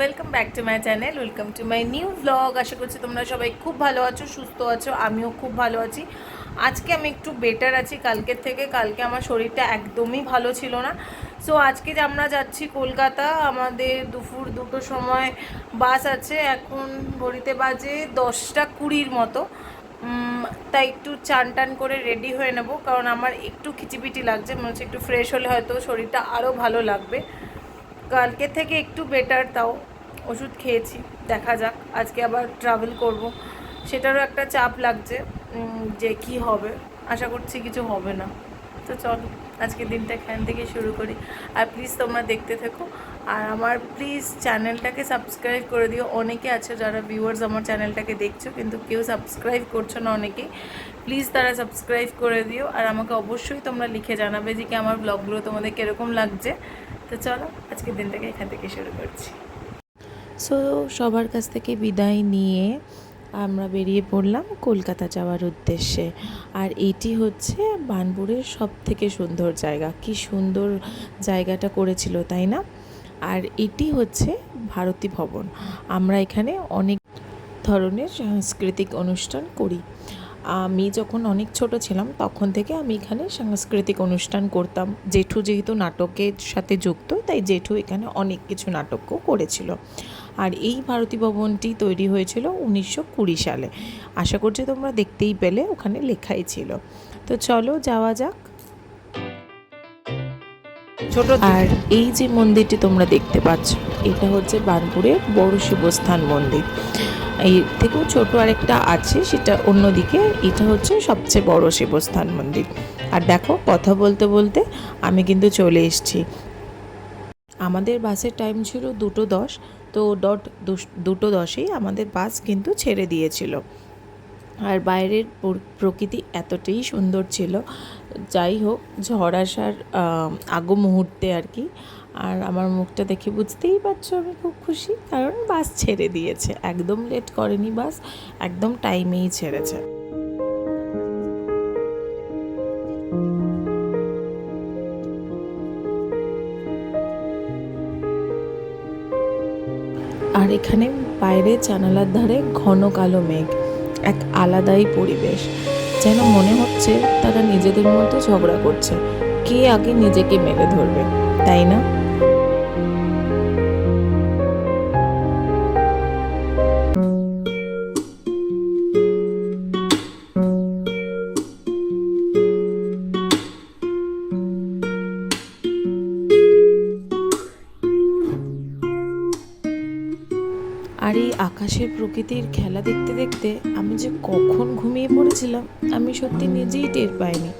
Welcome back to my channel, welcome to my new blog. আশা করছি তোমরা সবাই খুব ভালো আছো, সুস্থ আছো। আমিও খুব ভালো আছি। আজকে আমি একটু বেটার আছি কালকের থেকে। কালকে আমার শরীরটা একদমই ভালো ছিল না। সো আজকে যে আমরা যাচ্ছি কলকাতা, আমাদের দুপুর 2টোর সময় বাস আছে। এখন ঘড়িতে বাজে 10:20 মতো। তাই একটু চান টান করে রেডি হয়ে নেব, কারণ আমার একটু খিচিপিটি লাগছে। মনে হচ্ছে একটু ফ্রেশ হলে হয়তো শরীরটা আরও ভালো লাগবে। কালকে থেকে একটু বেটার, তাও ওষুধ খেয়েছি। দেখা যাক, আজকে আবার ট্রাভেল করব, সেটারও একটা চাপ লাগছে যে কি হবে। আশা করছি কিছু হবে না। তো চলো আজকে দিনটা এখান থেকে শুরু করি। আর প্লিজ তোমরা দেখতে থেকো। আর আমার প্লিজ চ্যানেলটাকে সাবস্ক্রাইব করে দিও। অনেকে আছে যারা ভিউয়ার্স আমার চ্যানেলটাকে দেখছো, কিন্তু কেউ সাবস্ক্রাইব করছো না অনেকেই। প্লিজ তারা সাবস্ক্রাইব করে দিও। আর আমাকে অবশ্যই তোমরা লিখে জানাবে যে কি আমার ব্লগগুলো তোমাদের কীরকম লাগছে। তো চলো আজকের দিনটাকে এখান থেকে শুরু করছি। সো সবার কাছ থেকে বিদায় নিয়ে আমরা বেরিয়ে পড়লাম কলকাতা যাওয়ার উদ্দেশ্যে। আর এটি হচ্ছে বার্নপুরের সব থেকে সুন্দর জায়গা। কি সুন্দর জায়গাটা করেছিল, তাই না? আর এটি হচ্ছে ভারতী ভবন। আমরা এখানে অনেক ধরনের সাংস্কৃতিক অনুষ্ঠান করি। আমি যখন অনেক ছোট ছিলাম তখন থেকে আমি এখানে সাংস্কৃতিক অনুষ্ঠান করতাম। জেঠু যেহেতু নাটকের সাথে যুক্ত, তাই জেঠু এখানে অনেক কিছু নাটকও করেছিল। আর এই ভারতী ভবনটি তৈরি হয়েছিল 1920 সালে। আশা করছি তোমরা দেখতেই পেলে, ওখানে লেখাই ছিল। তো চলো যাওয়া যাক। আর এই যে মন্দিরটি তোমরা দেখতে পাচ্ছ, এটা হচ্ছে বার্নপুরের বড় শিবস্থান মন্দির। এর থেকেও ছোট আরেকটা আছে, সেটা অন্যদিকে। এটা হচ্ছে সবচেয়ে বড় শিবস্থান মন্দির। আর দেখো, কথা বলতে বলতে আমি কিন্তু চলে এসেছি। আমাদের বাসের টাইম ছিল 2:10, তো 2:10-এই আমাদের বাস কিন্তু ছেড়ে দিয়েছিল। আর বাইরের প্রকৃতি এতটাই সুন্দর ছিল, যাই হোক, ঝড় আসার আগো মুহূর্তে আর কি। আর আমার মুখটা দেখে বুঝতেই পারছো আমি খুব খুশি, কারণ বাস ছেড়ে দিয়েছে। একদম লেট করেনি বাস, একদম টাইমেই ছেড়েছে। আর এখানে বাইরে জানালার ধারে ঘন কালো মেঘ, এক আলাদাই পরিবেশ। যেন মনে হচ্ছে তারা নিজেদের মধ্যে ঝগড়া করছে, কে আগে নিজেকে মেরে ধরবে, তাই না? আর এই আকাশের প্রকৃতির খেলা দেখতে দেখতে আমি যে কখন ঘুমিয়ে পড়েছিলাম আমি সত্যি নিজেই টের পাইনি।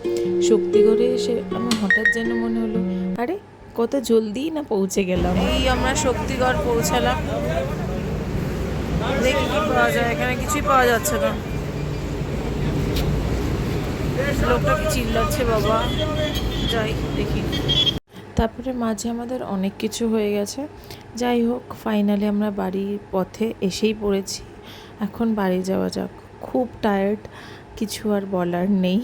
শক্তিগড়ে এসে আমি হঠাৎ যেন মনে হলো, আরে কত জলদিই না পৌঁছে গেলাম। এই আমরা শক্তিগড় পৌঁছালাম। দেখি কি পাওয়া যায়। এখানে কিছুই পাওয়া যাচ্ছে না। লোকটা কি চিল্লাচ্ছে বাবা। যাই দেখি। তারপরে মাঝে আমাদের অনেক কিছু হয়ে গেছে। যাই হোক, ফাইনালি আমরা বাড়ির পথে এসেই পড়েছি। এখন বাড়ি যাওয়া যাক। খুব টায়ার্ড, কিছু আর বলার নেই।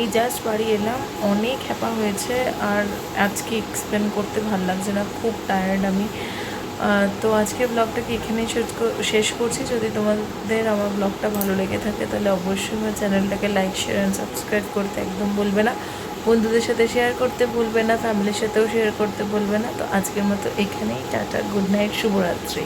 এই জাস্ট বাড়ি এলাম, অনেক হ্যাপা হয়েছে। আর আজকে এক্সপ্লেন করতে ভালো লাগছে না, খুব টায়ার্ড আমি। তো আজকে ব্লগটাকে এখানেই শেষ করছি। যদি তোমাদের আমার ব্লগটা ভালো লেগে থাকে তাহলে অবশ্যই আমার চ্যানেলটাকে লাইক, শেয়ার অ্যান্ড সাবস্ক্রাইব করতে একদম ভুলবে না। বন্ধুদের সাথে শেয়ার করতে ভুলবে না, ফ্যামিলির সাথেও শেয়ার করতে ভুলবে না। তো আজকের মতো এখানেই টাটা, গুড নাইট, শুভরাত্রি।